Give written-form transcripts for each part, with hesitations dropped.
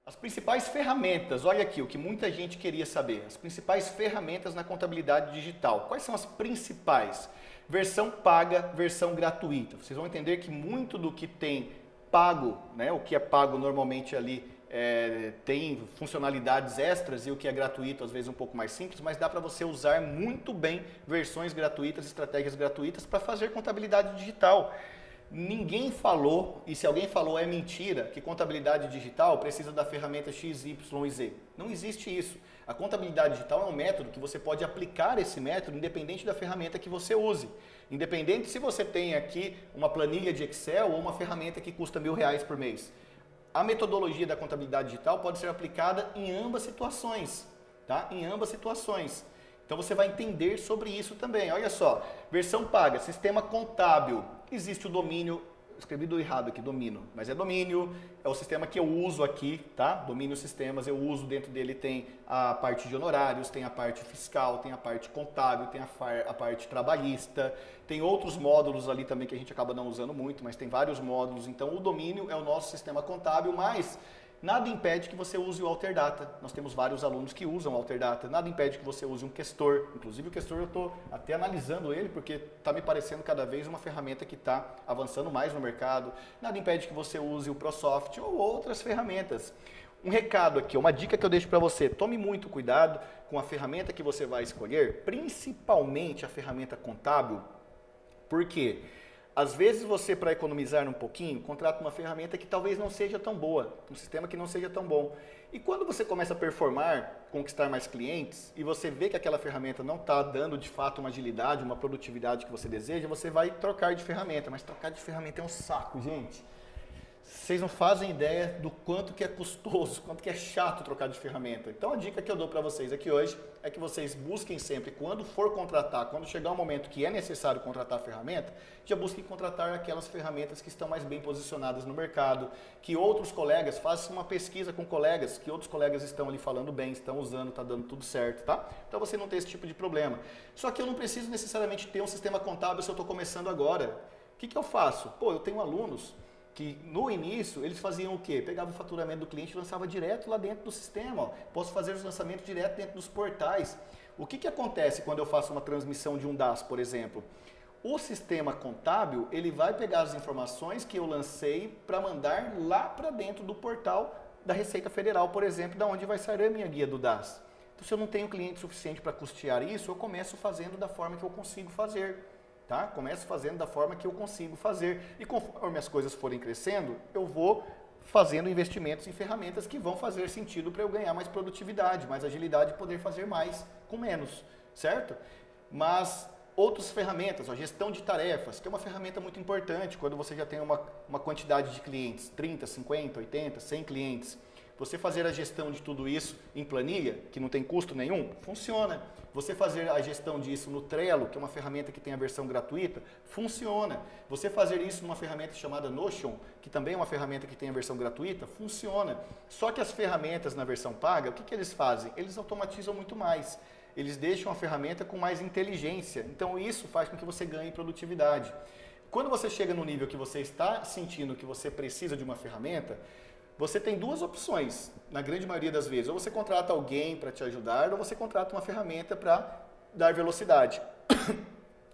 As principais ferramentas, olha aqui o que muita gente queria saber. As principais ferramentas na contabilidade digital. Quais são as principais? Versão paga, versão gratuita. Vocês vão entender que muito do que tem pago, né, o que é pago normalmente ali tem funcionalidades extras e o que é gratuito às vezes um pouco mais simples, mas dá para você usar muito bem versões gratuitas, estratégias gratuitas para fazer contabilidade digital. Ninguém falou, e se alguém falou é mentira, que contabilidade digital precisa da ferramenta X, Y e Z. Não existe isso. A contabilidade digital é um método que você pode aplicar esse método independente da ferramenta que você use. Independente se você tem aqui uma planilha de Excel ou uma ferramenta que custa R$1.000 por mês. A metodologia da contabilidade digital pode ser aplicada em ambas situações, tá? Em ambas situações. Então você vai entender sobre isso também. Olha só, versão paga, sistema contábil. Existe o domínio, escrevi do errado aqui, domínio, mas é domínio, é o sistema que eu uso aqui, tá? Domínio sistemas, eu uso, dentro dele tem a parte de honorários, tem a parte fiscal, tem a parte contábil, tem a parte trabalhista, tem outros módulos ali também que a gente acaba não usando muito, mas tem vários módulos. Então o domínio é o nosso sistema contábil, mas nada impede que você use o Alterdata. Nós temos vários alunos que usam o Alterdata. Nada impede que você use um Questor. Inclusive o Questor eu estou até analisando ele porque está me parecendo cada vez uma ferramenta que está avançando mais no mercado. Nada impede que você use o ProSoft ou outras ferramentas. Um recado aqui, uma dica que eu deixo para você. Tome muito cuidado com a ferramenta que você vai escolher, principalmente a ferramenta contábil. Por quê? Às vezes você, para economizar um pouquinho, contrata uma ferramenta que talvez não seja tão boa, um sistema que não seja tão bom. E quando você começa a performar, conquistar mais clientes, e você vê que aquela ferramenta não está dando de fato uma agilidade, uma produtividade que você deseja, você vai trocar de ferramenta. Mas trocar de ferramenta é um saco, gente. Vocês não fazem ideia do quanto que é custoso, quanto que é chato trocar de ferramenta. Então a dica que eu dou para vocês aqui hoje é que vocês busquem sempre, quando for contratar, quando chegar o momento que é necessário contratar a ferramenta, já busquem contratar aquelas ferramentas que estão mais bem posicionadas no mercado, que outros colegas, façam uma pesquisa com colegas, que outros colegas estão ali falando bem, estão usando, está dando tudo certo, tá? Então você não tem esse tipo de problema. Só que eu não preciso necessariamente ter um sistema contábil se eu estou começando agora. O que eu faço? Pô, eu tenho alunos que no início eles faziam o quê? Pegavam o faturamento do cliente e lançava direto lá dentro do sistema. Ó. Posso fazer os lançamentos direto dentro dos portais. O que acontece quando eu faço uma transmissão de um DAS, por exemplo? O sistema contábil, ele vai pegar as informações que eu lancei para mandar lá para dentro do portal da Receita Federal, por exemplo, da onde vai sair a minha guia do DAS. Então, se eu não tenho cliente suficiente para custear isso, eu começo fazendo da forma que eu consigo fazer. Tá? Começo fazendo da forma que eu consigo fazer e conforme as coisas forem crescendo, eu vou fazendo investimentos em ferramentas que vão fazer sentido para eu ganhar mais produtividade, mais agilidade e poder fazer mais com menos, certo? Mas outras ferramentas, a gestão de tarefas, que é uma ferramenta muito importante quando você já tem uma quantidade de clientes, 30, 50, 80, 100 clientes. Você fazer a gestão de tudo isso em planilha, que não tem custo nenhum, funciona. Você fazer a gestão disso no Trello, que é uma ferramenta que tem a versão gratuita, funciona. Você fazer isso numa ferramenta chamada Notion, que também é uma ferramenta que tem a versão gratuita, funciona. Só que as ferramentas na versão paga, o que eles fazem? Eles automatizam muito mais. Eles deixam a ferramenta com mais inteligência. Então isso faz com que você ganhe produtividade. Quando você chega no nível que você está sentindo que você precisa de uma ferramenta, você tem duas opções, na grande maioria das vezes. Ou você contrata alguém para te ajudar, ou você contrata uma ferramenta para dar velocidade.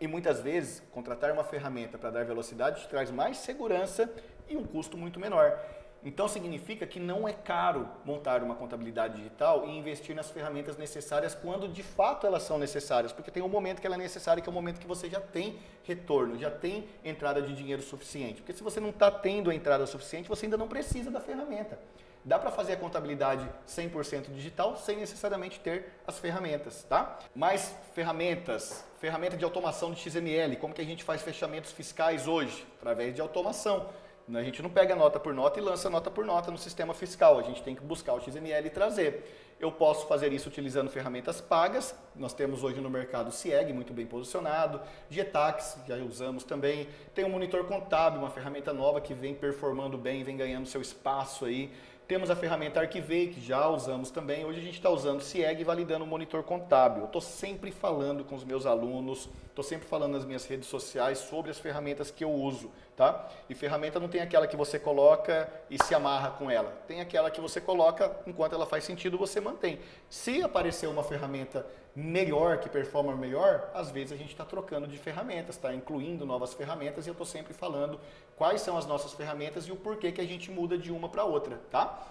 E muitas vezes, contratar uma ferramenta para dar velocidade te traz mais segurança e um custo muito menor. Então significa que não é caro montar uma contabilidade digital e investir nas ferramentas necessárias quando de fato elas são necessárias, porque tem um momento que ela é necessária, que é o momento que você já tem retorno, já tem entrada de dinheiro suficiente. Porque se você não está tendo a entrada suficiente, você ainda não precisa da ferramenta. Dá para fazer a contabilidade 100% digital sem necessariamente ter as ferramentas, tá? Mais ferramentas, ferramenta de automação de XML, como que a gente faz fechamentos fiscais hoje? Através de automação. A gente não pega nota por nota e lança nota por nota no sistema fiscal. A gente tem que buscar o XML e trazer. Eu posso fazer isso utilizando ferramentas pagas. Nós temos hoje no mercado o CIEG, muito bem posicionado. Getax, já usamos também. Tem o Monitor Contábil, uma ferramenta nova que vem performando bem, vem ganhando seu espaço aí. Temos a ferramenta Arquivei, que já usamos também. Hoje a gente está usando CIEG e validando o monitor contábil. Eu estou sempre falando com os meus alunos, estou sempre falando nas minhas redes sociais sobre as ferramentas que eu uso, tá? E ferramenta não tem aquela que você coloca e se amarra com ela. Tem aquela que você coloca, enquanto ela faz sentido, você mantém. Se aparecer uma ferramenta melhor, que performa melhor, às vezes a gente está trocando de ferramentas, está incluindo novas ferramentas e eu estou sempre falando quais são as nossas ferramentas e o porquê que a gente muda de uma para outra, tá?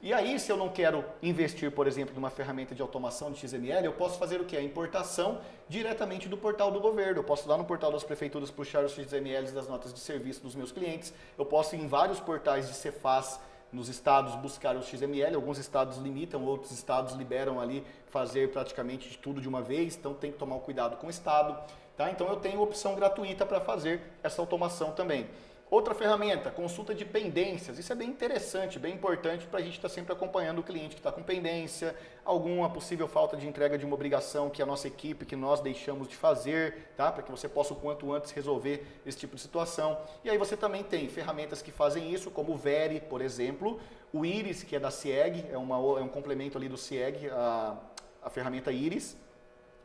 E aí, se eu não quero investir, por exemplo, numa ferramenta de automação de XML, eu posso fazer o quê? A importação diretamente do portal do governo. Eu posso ir lá no portal das prefeituras puxar os XMLs das notas de serviço dos meus clientes. Eu posso ir em vários portais de Cefaz nos estados buscar o XML. Alguns estados limitam, outros estados liberam ali fazer praticamente tudo de uma vez. Então tem que tomar um cuidado com o estado. Tá? Então eu tenho opção gratuita para fazer essa automação também. Outra ferramenta, consulta de pendências. Isso é bem interessante, bem importante para a gente estar sempre acompanhando o cliente que está com pendência, alguma possível falta de entrega de uma obrigação que a nossa equipe, que nós deixamos de fazer, tá? Para que você possa o quanto antes resolver esse tipo de situação. E aí você também tem ferramentas que fazem isso, como o Veri, por exemplo, o Iris, que é da CIEG, é um complemento ali do CIEG, a ferramenta Iris.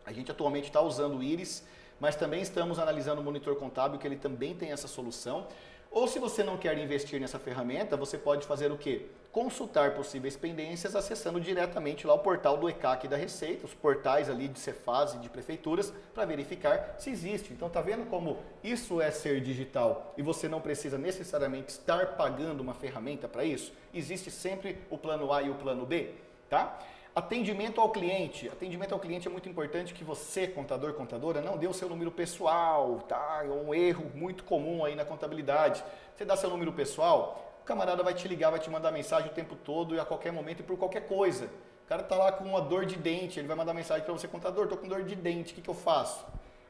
A gente atualmente está usando o Iris, mas também estamos analisando o monitor contábil, que ele também tem essa solução. Ou se você não quer investir nessa ferramenta, você pode fazer o quê? Consultar possíveis pendências acessando diretamente lá o portal do ECAC e da Receita, os portais ali de Cefaz e de prefeituras, para verificar se existe. Então tá vendo como isso é ser digital e você não precisa necessariamente estar pagando uma ferramenta para isso? Existe sempre o plano A e o plano B, tá? Atendimento ao cliente. Atendimento ao cliente é muito importante que você, contador, contadora, não dê o seu número pessoal, tá? É um erro muito comum aí na contabilidade. Você dá seu número pessoal, o camarada vai te ligar, vai te mandar mensagem o tempo todo e a qualquer momento e por qualquer coisa. O cara tá lá com uma dor de dente, ele vai mandar mensagem para você, contador, tô com dor de dente, o que eu faço?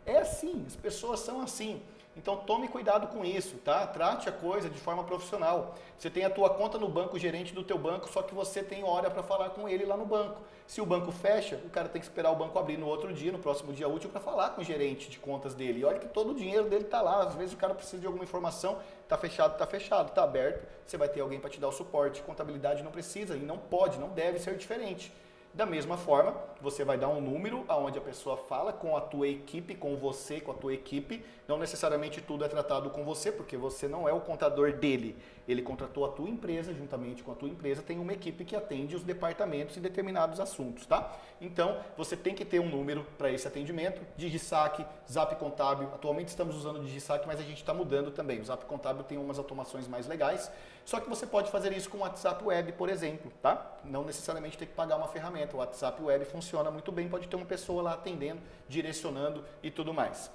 É assim, as pessoas são assim. Então tome cuidado com isso, tá? Trate a coisa de forma profissional. Você tem a tua conta no banco, o gerente do teu banco, só que você tem hora para falar com ele lá no banco. Se o banco fecha, o cara tem que esperar o banco abrir no outro dia, no próximo dia útil, para falar com o gerente de contas dele. E olha que todo o dinheiro dele está lá. Às vezes o cara precisa de alguma informação, está fechado, está aberto. Você vai ter alguém para te dar o suporte. Contabilidade não precisa e não pode, não deve ser diferente. Da mesma forma, você vai dar um número aonde a pessoa fala com a tua equipe, com você, com a tua equipe. Não necessariamente tudo é tratado com você, porque você não é o contador dele. Ele contratou a tua empresa, juntamente com a tua empresa, tem uma equipe que atende os departamentos em determinados assuntos, tá? Então, você tem que ter um número para esse atendimento. DigiSaque, Zap Contábil. Atualmente estamos usando o DigiSaque, mas a gente está mudando também. O Zap Contábil tem umas automações mais legais. Só que você pode fazer isso com o WhatsApp Web, por exemplo, tá? Não necessariamente ter que pagar uma ferramenta. O WhatsApp Web funciona muito bem, pode ter uma pessoa lá atendendo, direcionando e tudo mais.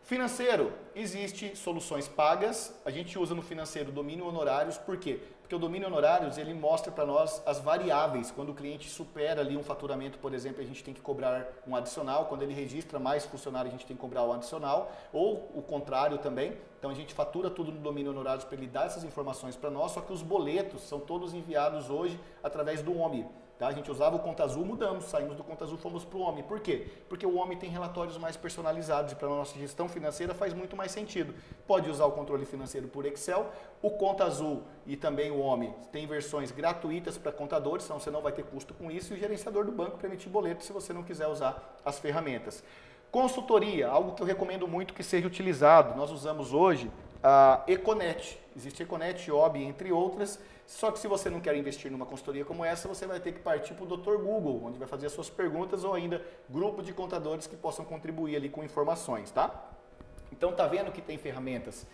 Financeiro, existe soluções pagas, a gente usa no financeiro domínio honorários, por quê? Porque o domínio honorários, ele mostra para nós as variáveis, quando o cliente supera ali um faturamento, por exemplo, a gente tem que cobrar um adicional, quando ele registra mais funcionário, a gente tem que cobrar um adicional, ou o contrário também, então a gente fatura tudo no domínio honorários para ele dar essas informações para nós, só que os boletos são todos enviados hoje através do OMI. Tá? A gente usava o Conta Azul, mudamos, saímos do Conta Azul, fomos para o OMI. Por quê? Porque o OMI tem relatórios mais personalizados e para a nossa gestão financeira faz muito mais sentido. Pode usar o controle financeiro por Excel, o Conta Azul e também o OMI tem versões gratuitas para contadores, então você não vai ter custo com isso, e o gerenciador do banco para emitir boleto se você não quiser usar as ferramentas. Consultoria, algo que eu recomendo muito que seja utilizado. Nós usamos hoje a Econet. Existe Econet, OBI, entre outras. Só que se você não quer investir numa consultoria como essa, você vai ter que partir para o Dr. Google, onde vai fazer as suas perguntas, ou ainda grupo de contadores que possam contribuir ali com informações, tá? Então tá vendo que tem ferramentas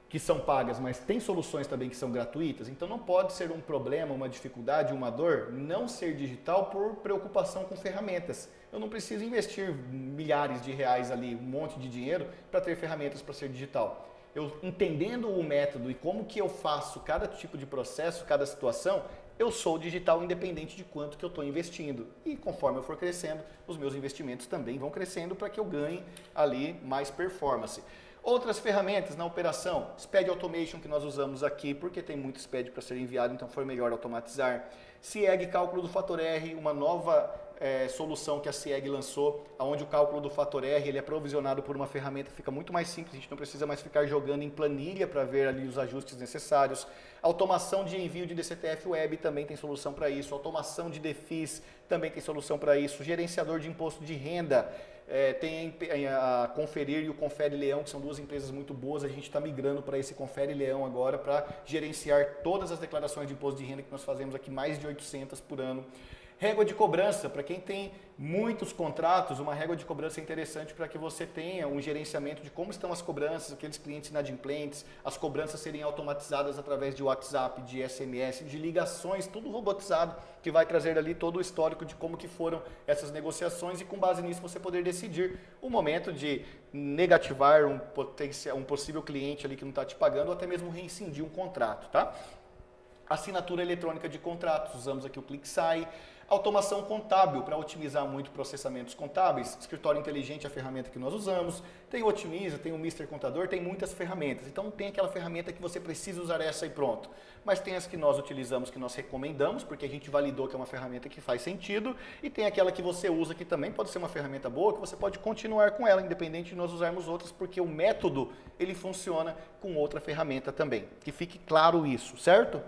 que são pagas, mas tem soluções também que são gratuitas? Então não pode ser um problema, uma dificuldade, uma dor não ser digital por preocupação com ferramentas. Eu não preciso investir milhares de reais ali, um monte de dinheiro para ter ferramentas para ser digital. Eu entendendo o método e como que eu faço cada tipo de processo, cada situação, eu sou digital independente de quanto que eu estou investindo. E conforme eu for crescendo, os meus investimentos também vão crescendo para que eu ganhe ali mais performance. Outras ferramentas na operação, SPED Automation que nós usamos aqui, porque tem muito SPED para ser enviado, então foi melhor automatizar. CIEG, cálculo do fator R, uma nova solução que a CIEG lançou, onde o cálculo do fator R ele é provisionado por uma ferramenta, fica muito mais simples, a gente não precisa mais ficar jogando em planilha para ver ali os ajustes necessários. Automação de envio de DCTF Web também tem solução para isso, automação de DEFIS também tem solução para isso, gerenciador de imposto de renda, tem a Conferir e o Confere Leão, que são duas empresas muito boas, a gente está migrando para esse Confere Leão agora para gerenciar todas as declarações de imposto de renda que nós fazemos aqui, mais de 800 por ano. Régua de cobrança, para quem tem muitos contratos, uma régua de cobrança é interessante para que você tenha um gerenciamento de como estão as cobranças, aqueles clientes inadimplentes, as cobranças serem automatizadas através de WhatsApp, de SMS, de ligações, tudo robotizado, que vai trazer ali todo o histórico de como que foram essas negociações e com base nisso você poder decidir o momento de negativar um possível cliente ali que não está te pagando ou até mesmo rescindir um contrato, tá? Assinatura eletrônica de contratos, usamos aqui o ClickSign. Automação contábil, para otimizar muito processamentos contábeis. Escritório inteligente é a ferramenta que nós usamos. Tem o Otimiza, tem o Mister Contador, tem muitas ferramentas. Então não tem aquela ferramenta que você precisa usar essa e pronto. Mas tem as que nós utilizamos, que nós recomendamos, porque a gente validou que é uma ferramenta que faz sentido. E tem aquela que você usa, que também pode ser uma ferramenta boa, que você pode continuar com ela, independente de nós usarmos outras, porque o método ele funciona com outra ferramenta também. Que fique claro isso, certo?